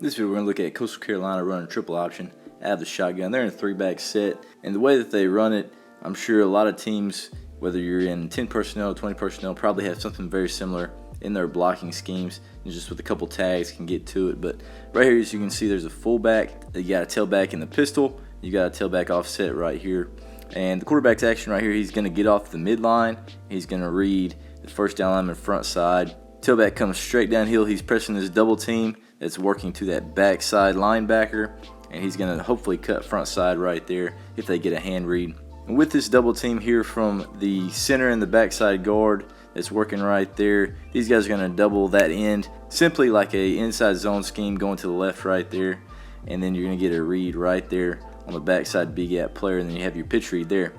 This video we're going to look at Coastal Carolina running triple option out of the shotgun. They're in a 3-back set, and the way that they run it, I'm sure a lot of teams, whether you're in 10 personnel, 20 personnel, probably have something very similar in their blocking schemes, and just with a couple tags can get to it. But right here, as you can see, there's a fullback. You got a tailback in the pistol. You got a tailback offset right here. And the quarterback's action right here, he's going to get off the midline. He's going to read the first down lineman front side. Tailback comes straight downhill. He's pressing his double team that's working to that backside linebacker, and he's going to hopefully cut front side right there if they get a hand read. And with this double team here from the center and the backside guard that's working right there, these guys are going to double that end, simply like a inside zone scheme going to the left right there, and then you're going to get a read right there on the backside big gap player, and then you have your pitch read there.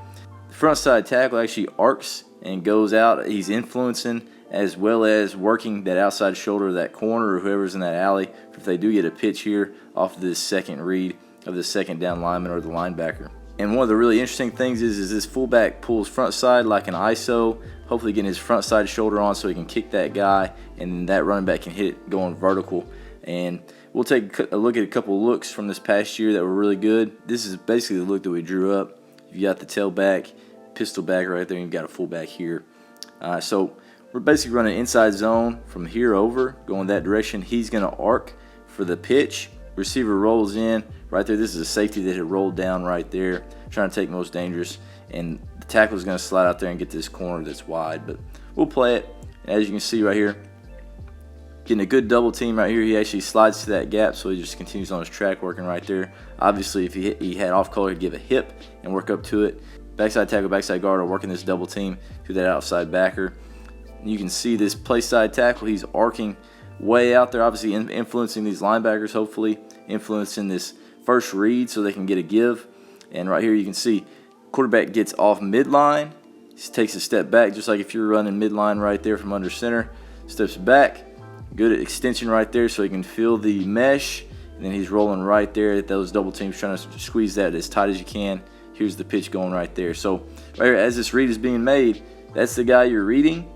The front side tackle actually arcs and goes out. He's influencing as well as working that outside shoulder of that corner or whoever's in that alley if they do get a pitch here off of this second read of the second down lineman or the linebacker. And one of the really interesting things is this fullback pulls front side like an ISO, hopefully getting his front side shoulder on so he can kick that guy, and that running back can hit it going vertical. And we'll take a look at a couple of looks from this past year that were really good. This is basically the look that we drew up. You got the tailback, pistol back right there, and you've got a fullback here. So we're basically running inside zone from here over, going that direction. He's going to arc for the pitch. Receiver rolls in right there. This is a safety that had rolled down right there, trying to take most dangerous. And the tackle is going to slide out there and get this corner that's wide. But we'll play it. And as you can see right here, getting a good double team right here. He actually slides to that gap, so he just continues on his track working right there. Obviously, if he had off color, he'd give a hip and work up to it. Backside tackle, backside guard are working this double team to that outside backer. You can see this play side tackle. He's arcing way out there, obviously influencing these linebackers, hopefully influencing this first read so they can get a give. And right here you can see quarterback gets off midline. He takes a step back, just like if you're running midline right there from under center. Steps back. Good extension right there so he can feel the mesh. And then he's rolling right there at those double teams, trying to squeeze that as tight as you can. Here's the pitch going right there. So right here, as this read is being made, that's the guy you're reading.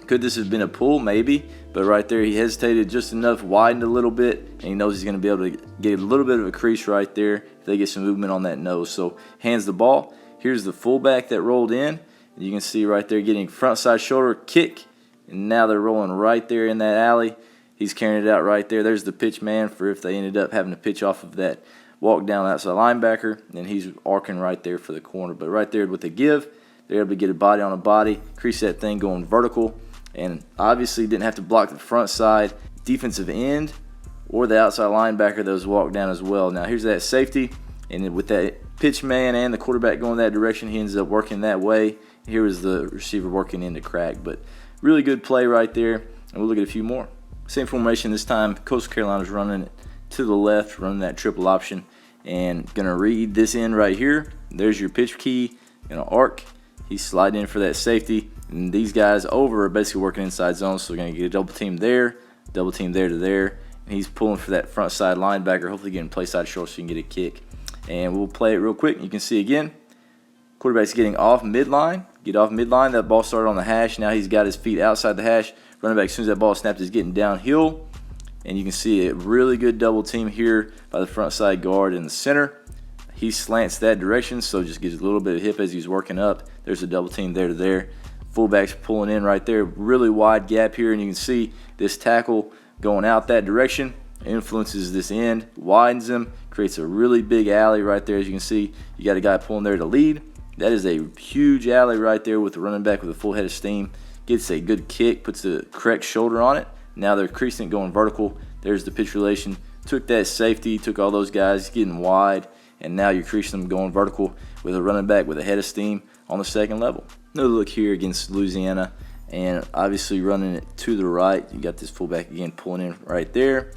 Could this have been a pull? Maybe. But right there, he hesitated just enough, widened a little bit, and he knows he's going to be able to get a little bit of a crease right there if they get some movement on that nose. So hands the ball. Here's the fullback that rolled in. And you can see right there getting front side shoulder kick. And now they're rolling right there in that alley. He's carrying it out right there. There's the pitch man for if they ended up having to pitch off of that walk down outside linebacker. And he's arcing right there for the corner. But right there with the give, they're able to get a body on a body, crease that thing going vertical. And obviously didn't have to block the front side defensive end or the outside linebacker that was walked down as well. Now here's that safety, and with that pitch man and the quarterback going that direction, he ends up working that way. Here was the receiver working into crack. But really good play right there, and we'll look at a few more. Same formation this time. Coastal Carolina's running it to the left, running that triple option, and going to read this end right here. There's your pitch key, going to arc. He's sliding in for that safety. And these guys over are basically working inside zone, so we're going to get a double team there to there. And he's pulling for that front side linebacker, hopefully getting play side short so you can get a kick. And we'll play it real quick. You can see again, quarterback's getting off midline. Get off midline. That ball started on the hash. Now he's got his feet outside the hash. Running back, as soon as that ball snapped, is getting downhill. And you can see a really good double team here by the front side guard in the center. He slants that direction, so just gives a little bit of hip as he's working up. There's a double team there to there. Fullback's pulling in right there. Really wide gap here, and you can see this tackle going out that direction. Influences this end, widens them, creates a really big alley right there. As you can see, you got a guy pulling there to lead. That is a huge alley right there with the running back with a full head of steam. Gets a good kick, puts the correct shoulder on it. Now they're creasing it going vertical. There's the pitch relation. Took that safety, took all those guys getting wide, and now you're creasing them going vertical with a running back with a head of steam on the second level. Another look here against Louisiana, and obviously running it to the right. You got this fullback again pulling in right there.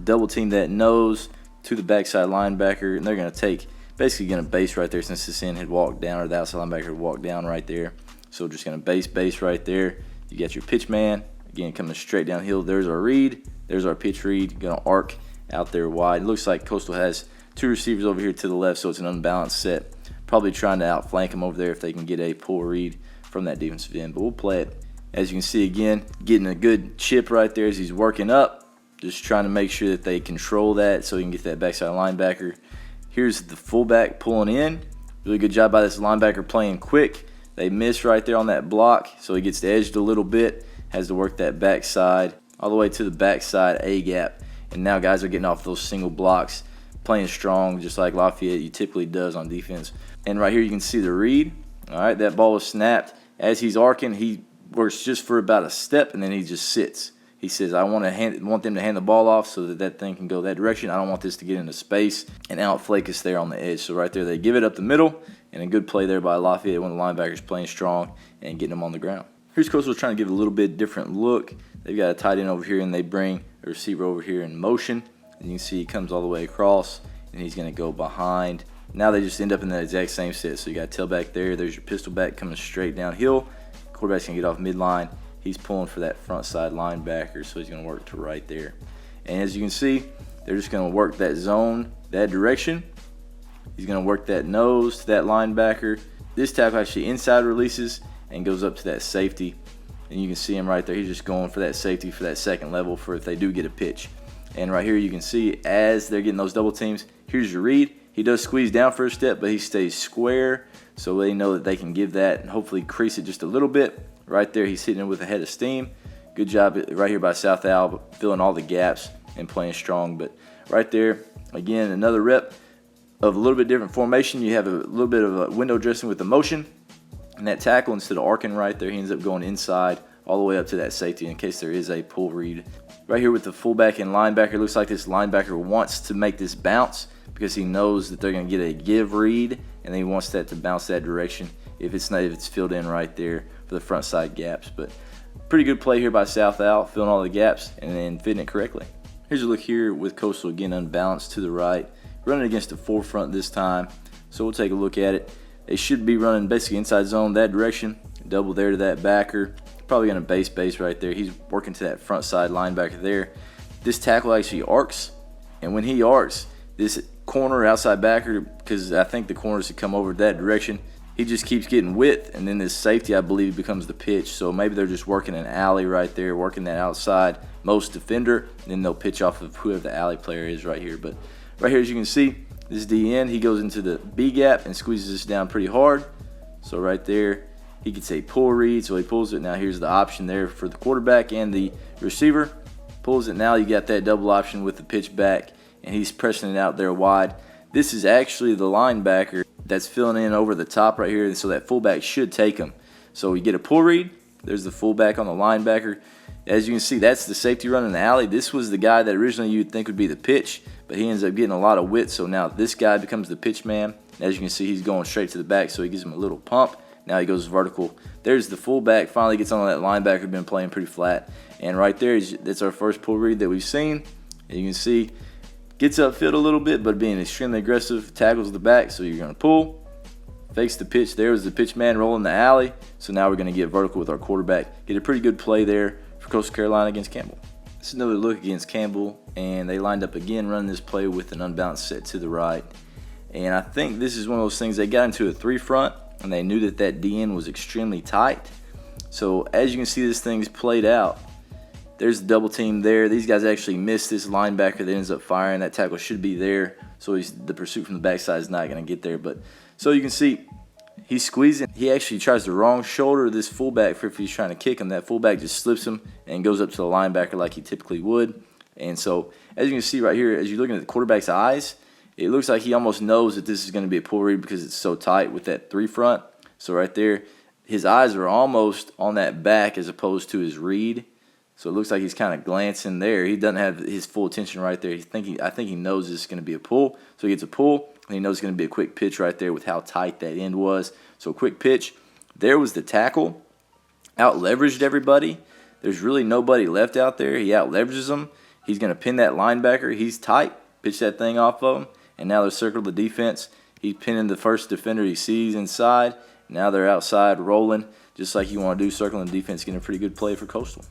Double team that nose to the backside linebacker, and they're going to take, basically going to base right there since this end had walked down, or the outside linebacker had walked down right there. So just going to base right there. You got your pitch man, again coming straight downhill. There's our read. There's our pitch read. Going to arc out there wide. It looks like Coastal has two receivers over here to the left, so it's an unbalanced set. Probably trying to outflank them over there if they can get a pull read from that defensive end. But we'll play it. As you can see again, getting a good chip right there as he's working up. just trying to make sure that they control that so he can get that backside linebacker. Here's the fullback pulling in. Really good job by this linebacker playing quick. They miss right there on that block, so he gets edged a little bit, has to work that backside all the way to the backside A gap. And now guys are getting off those single blocks, playing strong just like Lafayette typically does on defense. And right here you can see the read. All right, that ball was snapped. As he's arcing, he works just for about a step, and then he just sits. He says, I want them to hand the ball off so that that thing can go that direction. I don't want this to get into space and outflake us there on the edge. So right there, they give it up the middle, and a good play there by Lafayette, one of the linebackers playing strong and getting them on the ground. Here's Coastal trying to give a little bit different look. They've got a tight end over here, and they bring a receiver over here in motion. And you can see he comes all the way across, and he's going to go behind. Now they just end up in that exact same set. So you got tailback there. There's your pistol back coming straight downhill. Quarterback's going to get off midline. He's pulling for that front side linebacker, so he's going to work to right there. And as you can see, they're just going to work that zone, that direction. He's going to work that nose to that linebacker. This tackle actually inside releases and goes up to that safety. And you can see him right there. He's just going for that safety for that second level for if they do get a pitch. And right here you can see as they're getting those double teams, here's your read. He does squeeze down for a step, but he stays square, so they know that they can give that and hopefully crease it just a little bit. Right there, he's hitting it with a head of steam. Good job right here by South Al, filling all the gaps and playing strong. But right there, again, another rep of a little bit different formation. You have a little bit of a window dressing with the motion. And that tackle, instead of arcing right there, he ends up going inside all the way up to that safety in case there is a pull read. Right here with the fullback and linebacker, looks like this linebacker wants to make this bounce because he knows that they're going to get a give read, and he wants that to bounce that direction if it's filled in right there for the front side gaps. But pretty good play here by South Al, filling all the gaps and then fitting it correctly. Here's a look here with Coastal again unbalanced to the right, running against the forefront this time. So we'll take a look at it. They should be running basically inside zone that direction, double there to that backer. Probably going to base right there. He's working to that front side linebacker there. This tackle actually arcs, and when he arcs, this corner outside backer, because I think the corners have come over that direction, he just keeps getting width, and then this safety, I believe, becomes the pitch. So maybe they're just working an alley right there, working that outside most defender, and then they'll pitch off of whoever the alley player is right here. But right here, as you can see, this DN, he goes into the B gap and squeezes this down pretty hard. So right there, he gets a pull read, so he pulls it. Now here's the option there for the quarterback and the receiver. Pulls it. Now you got that double option with the pitch back, and he's pressing it out there wide. This is actually the linebacker that's filling in over the top right here, so that fullback should take him. So you get a pull read. There's the fullback on the linebacker. As you can see, that's the safety run in the alley. This was the guy that originally you'd think would be the pitch, but he ends up getting a lot of width, so now this guy becomes the pitch man. As you can see, he's going straight to the back, so he gives him a little pump. Now he goes vertical. There's the fullback, finally gets on that linebacker, been playing pretty flat. And right there, that's our first pull read that we've seen. And you can see, gets upfield a little bit, but being extremely aggressive, tackles the back, so you're going to pull. Fakes the pitch. There was the pitch man rolling the alley. So now we're going to get vertical with our quarterback. Get a pretty good play there for Coastal Carolina against Campbell. This is another look against Campbell, and they lined up again running this play with an unbalanced set to the right. And I think this is one of those things, they got into a three front, and they knew that that DN was extremely tight. So as you can see, this thing's played out. There's the double team there. These guys actually missed this linebacker that ends up firing. That tackle should be there. So the pursuit from the backside is not going to get there. But so you can see he's squeezing. He actually tries the wrong shoulder of this fullback for if he's trying to kick him. That fullback just slips him and goes up to the linebacker like he typically would. And so as you can see right here, as you're looking at the quarterback's eyes, it looks like he almost knows that this is going to be a pull read because it's so tight with that three front. So right there, his eyes are almost on that back as opposed to his read. So it looks like he's kind of glancing there. He doesn't have his full attention right there. I think he knows this is going to be a pull. So he gets a pull, and he knows it's going to be a quick pitch right there with how tight that end was. So quick pitch. There was the tackle. Out-leveraged everybody. There's really nobody left out there. He out-leverages them. He's going to pin that linebacker. He's tight. Pitch that thing off of him. And now they're circling the defense. He's pinning the first defender he sees inside. Now they're outside rolling, just like you want to do, circling the defense, getting a pretty good play for Coastal.